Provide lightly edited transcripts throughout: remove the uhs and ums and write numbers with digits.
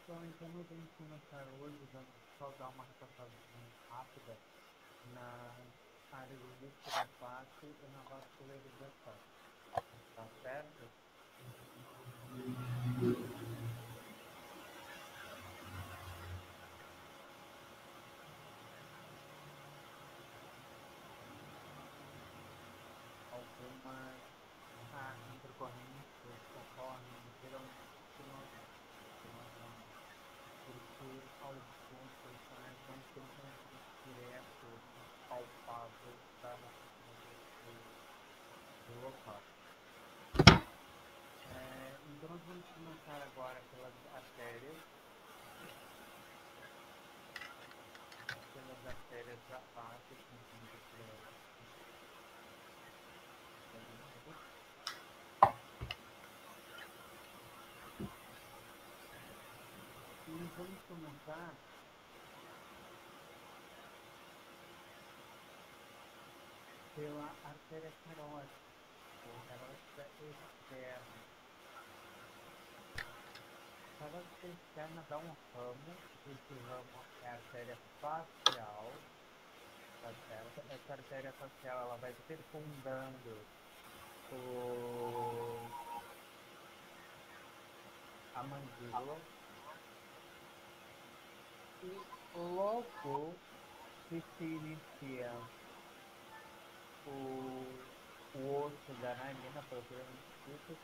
Bom, então nós vamos começar hoje, vamos só dar uma repassadinha rápida na área de músculo da face e na vascularização, tá certo? Algumas intercorrências ocorrem geralmente que nós vamos, porque alguns personagens não têm conhecimento direto e palpável da anatomia do local. Então nós vamos começar agora pelas artérias da face, conjunto e vamos começar pela artéria carótida, ou carótida externa. A carótida externa dá um ramo, esse ramo é a artéria facial, tá certo? Essa artéria facial ela vai circundando a mandíbula e logo que se inicia o osso da narina, propriamente dito,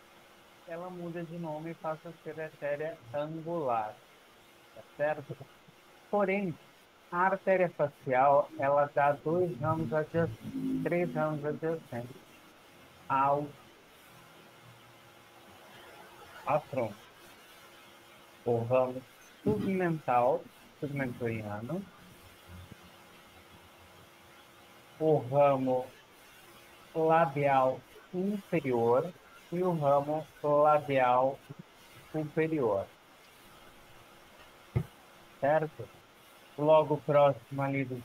ela muda de nome e passa a ser artéria angular, tá certo? Porém, a artéria facial, ela dá três ramos adjacentes ao à fronte. O ramo submental, submentoriano, o ramo labial inferior e o ramo labial superior, certo? Logo próximo ali do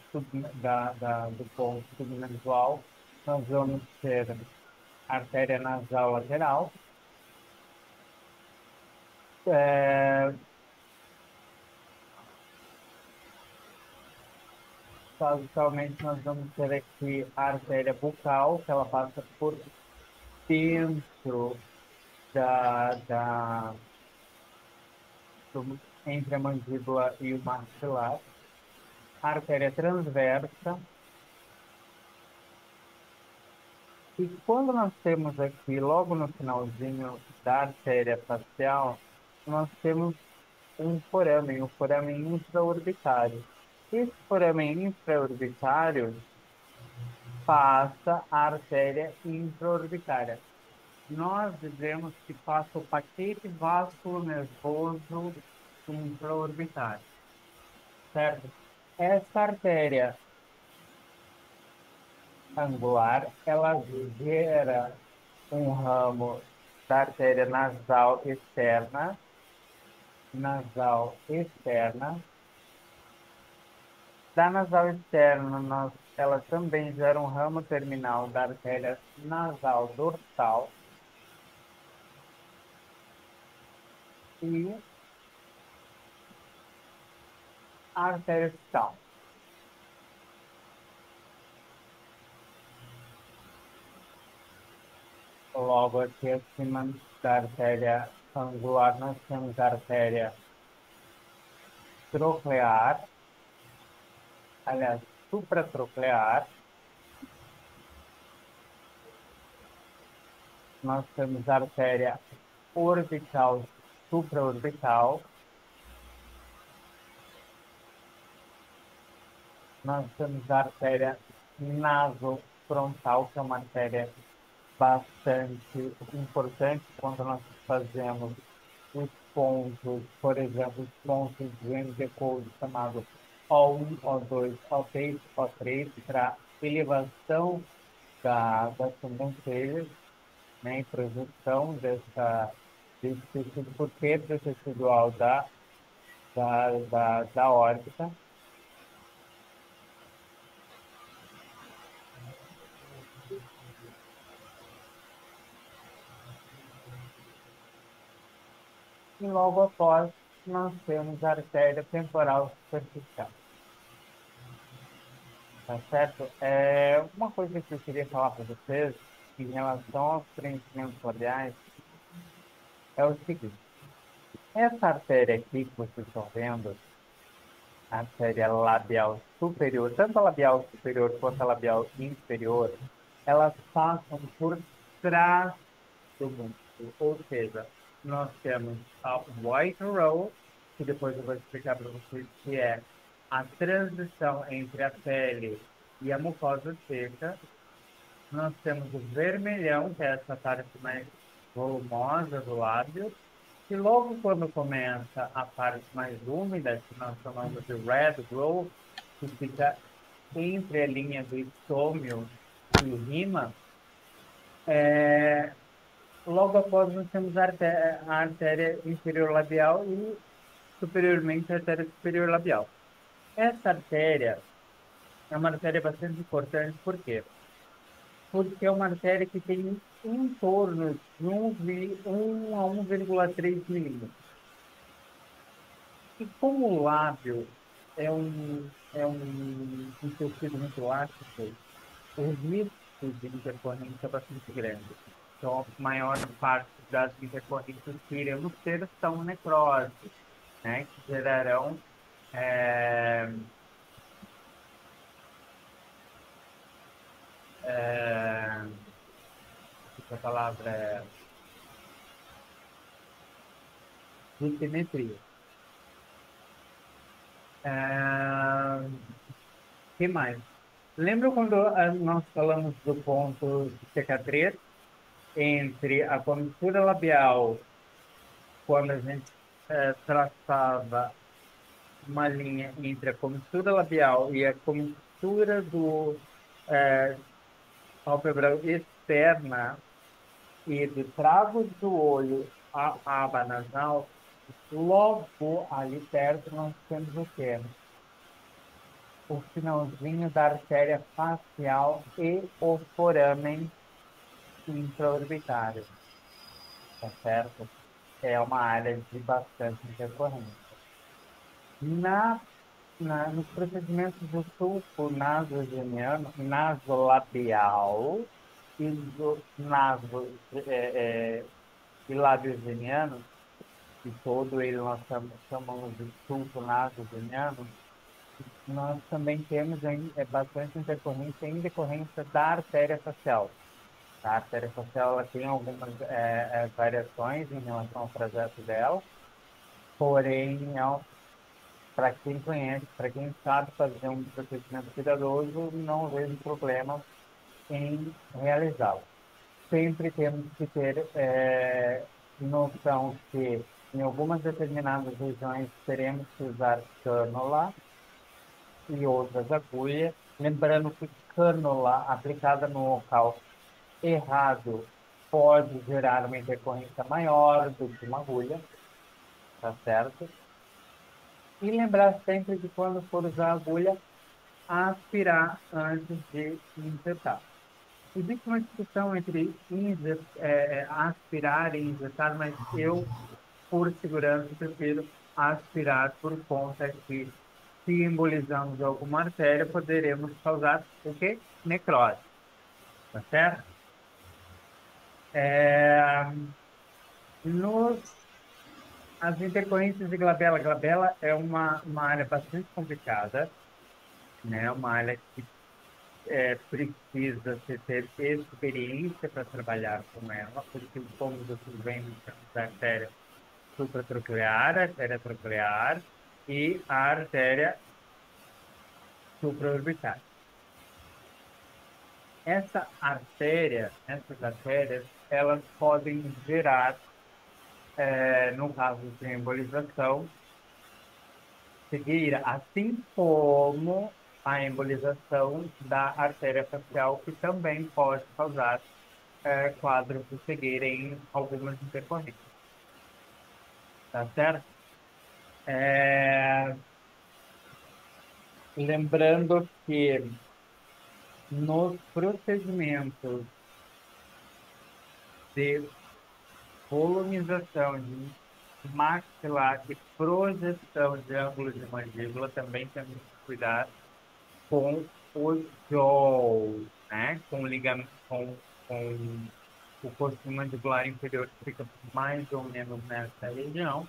ponto submensual, nós vamos ter artéria nasal lateral. É, basicamente, nós vamos ter aqui a artéria bucal, que ela passa por dentro da, da, entre a mandíbula e o maxilar. A artéria transversa. E quando nós temos aqui, logo no finalzinho da artéria facial, nós temos um foramen infraorbitário. Esse foramen infraorbitário passa a artéria intraorbitária. Nós dizemos que passa o paquete vasculo-nervoso intraorbitário, certo? Essa artéria angular, ela gera um ramo da artéria nasal externa. Da nasal externa, ela também gera um ramo terminal da artéria nasal dorsal e a artéria distal. Logo aqui acima da artéria angular, nós temos a artéria troclear, aliás, supratroclear. Nós temos a artéria orbital, supraorbital. Nós temos a artéria nasofrontal, que é uma artéria bastante importante quando nós fazemos os pontos, por exemplo, os pontos do MD-Code chamado O1, O2, O3, O3, para elevação das sobrancelhas, né, e projeção desse tecido por dentro do tecidual da órbita. E logo após nós temos a artéria temporal superficial, tá certo? Uma coisa que eu queria falar para vocês em relação aos preenchimentos labiais é o seguinte: essa artéria aqui que vocês estão vendo, a artéria labial superior, tanto a labial superior quanto a labial inferior, elas passam por trás do músculo. Ou seja, nós temos a white row, que depois eu vou explicar para vocês que é a transição entre a pele e a mucosa seca. Nós temos o vermelhão, que é essa parte mais volumosa do lábio. E logo quando começa a parte mais úmida, que nós chamamos de red glow, que fica entre a linha do estômago e rima, é, logo após nós temos a artéria inferior labial e superiormente a artéria superior labial. Essa artéria é uma artéria bastante importante, por quê? Porque é uma artéria que tem em torno de 1 a 1,3 milímetros. E como o lábio é um tecido muito elástico, o risco de intercorrência é bastante grande. Então, a maior parte das intercorrências que iremos ter são necroses, né, que gerarão é, é, essa palavra é dosimetria. É, que mais? Lembra quando nós falamos do ponto de cicatriz entre a comissura labial, quando a gente traçava uma linha entre a comissura labial e a comissura do é, pálpebra externa e do trago do olho à aba nasal, logo ali perto nós temos o quê? O finalzinho da artéria facial e o foramen intraorbitário, tá certo? É uma área de bastante intercorrência. Na, nos procedimentos do sulco nasogeniano, nasolabial e do naso e labiogeniano, que todo ele nós chamamos de sulco nasogeniano, nós também temos bastante intercorrência em decorrência da artéria facial. A artéria facial ela tem algumas variações em relação ao trajeto dela, porém, para quem conhece, para quem sabe fazer um procedimento cuidadoso, não vejo problema em realizá-lo. Sempre temos que ter noção que em algumas determinadas regiões teremos que usar cânula e outras agulhas, lembrando que cânula aplicada no local errado pode gerar uma intercorrência maior do que uma agulha, tá certo? E lembrar sempre de quando for usar a agulha, aspirar antes de injetar. Existe uma discussão entre aspirar e injetar, mas eu, por segurança, prefiro aspirar por conta que, se embolizamos alguma artéria, poderemos causar o quê? Necrose, tá certo? É, nos, as intercorrências de glabela. Glabela é uma área bastante complicada, né? Uma área que precisa se ter experiência para trabalhar com ela, porque como vocês vêm da artéria supratronclear, a artéria tronclear e a artéria supraorbital. Essas artérias, elas podem gerar, no caso de embolização, cegueira, assim como a embolização da artéria facial, que também pode causar quadros de cegueira em algumas intercorrências, tá certo? É, lembrando que nos procedimentos de volumização, maxilar e projeção de ângulo de mandíbula também temos que cuidar com o jaw, né? Com o ligamento, com o corpo mandibular inferior que fica mais ou menos nessa região.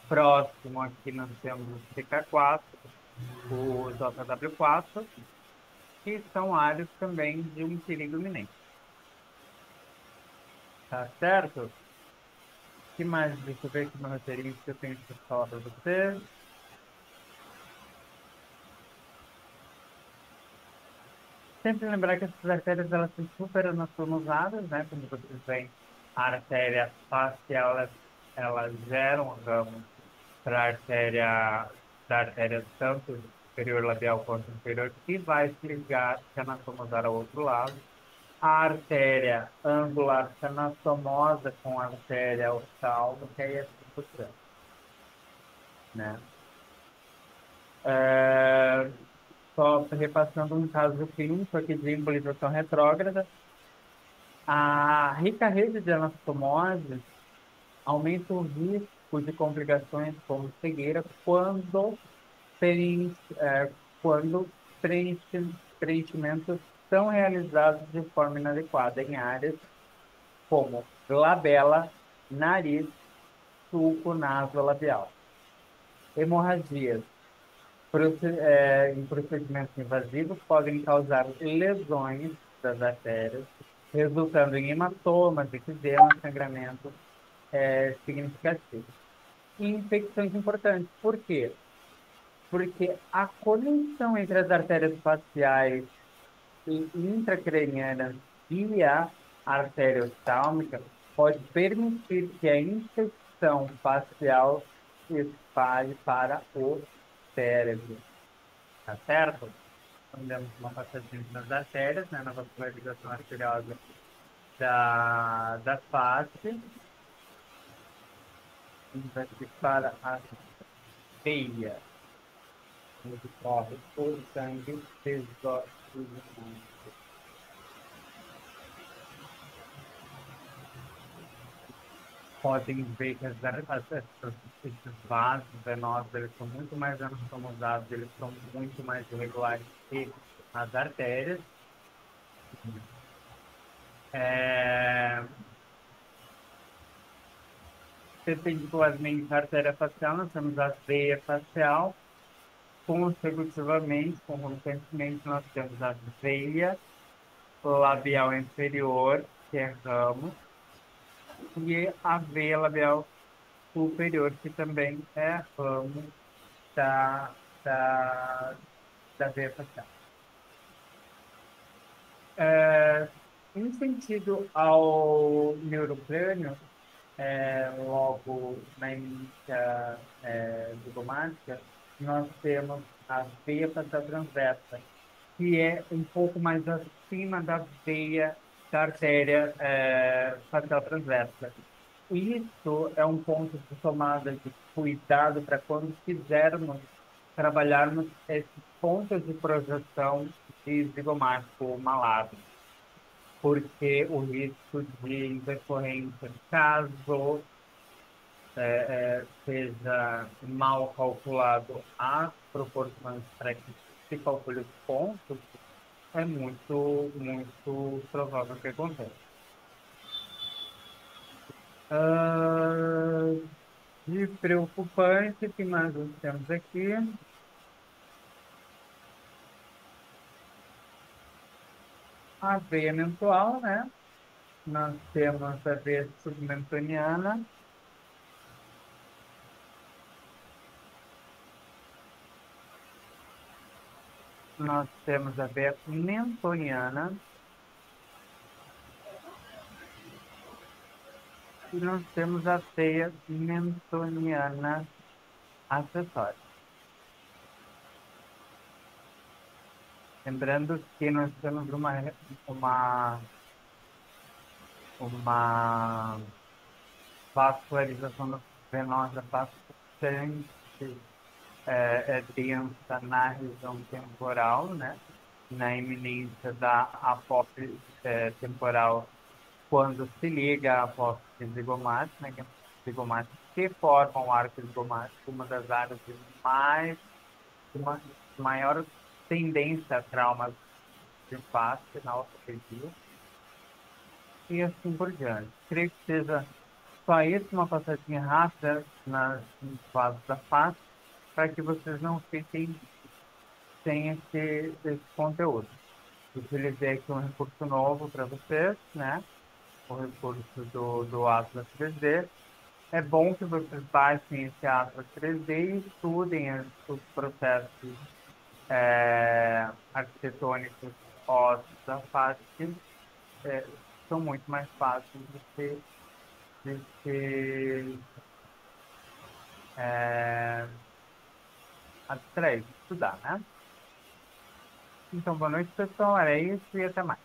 Próximo aqui nós temos o CK4, o JW4, que são áreas também de um perigo iminente. Tá certo? O que mais? Deixa eu ver aqui meu roteirinho que eu tenho que falar para você. Sempre lembrar que essas artérias elas são super anatomizadas, né? Quando vocês veem a artéria facial, ela gera um ramo para a artéria tanto superior labial quanto inferior, que vai se ligar, se anatomizar ao outro lado. A artéria angular se anastomosa com a artéria oftálmica e assim por diante, né? É, só repassando um caso clínico aqui de embolização retrógrada, a rica rede de anastomose aumenta o risco de complicações como cegueira preenche- é, quando preenchimentos são realizados de forma inadequada em áreas como glabela, nariz, sulco nasolabial. Hemorragias em procedimentos invasivos podem causar lesões das artérias, resultando em hematomas, eczemas, sangramento significativo. E infecções importantes. Por quê? Porque a conexão entre as artérias faciais e intracranianas via artéria oftálmica pode permitir que a infecção facial se espalhe para o cérebro. Tá certo? Então, demos uma passadinha nas artérias, né, na vascularização arteriosa da face, indo aqui para a veia, onde corre o sangue desosmolado. Podem ver que esses vasos venosos, eles são muito mais anastomosados, eles são muito mais irregulares que as artérias. É, perpendicularmente à artéria facial, nós temos a veia facial. Concomitantemente, nós temos a veia labial inferior, que é ramo, e a veia labial superior, que também é ramo da, da, da veia facial. Em sentido ao neuroplano, logo na inícia zigomática, nós temos a veia facial transversa, que é um pouco mais acima da veia da artéria facial transversa. Isso é um ponto de tomada de cuidado para quando quisermos trabalharmos esses pontos de projeção de zigomático malável, porque o risco de intercorrência, caso seja mal calculado as proporções para que se calcule os pontos, é muito, muito provável que aconteça. Ah, de preocupante, que mais nós temos aqui? A veia menstrual, né? Nós temos a veia submentoniana, nós temos a veia mentoniana e nós temos a veia mentoniana acessória. Lembrando que nós temos uma vascularização venosa bastante densa na região temporal, né? Na iminência da apófise temporal, quando se liga à apófise zigomática, né? Que a zigomática que formam o arco zigomático, uma das áreas de mais, de uma maior tendência a traumas de face na ortopedia, e assim por diante. Creio que seja só isso, uma passadinha rápida nos vasos da face, para que vocês não fiquem sem esse conteúdo. Utilizei aqui um recurso novo para vocês, né? O recurso do Atlas 3D. É bom que vocês baixem esse Atlas 3D e estudem os processos arquitetônicos ósseos da face, que é, são muito mais fáceis de ser abstraídos, estudar, né? Então, boa noite, pessoal. Era isso e até mais.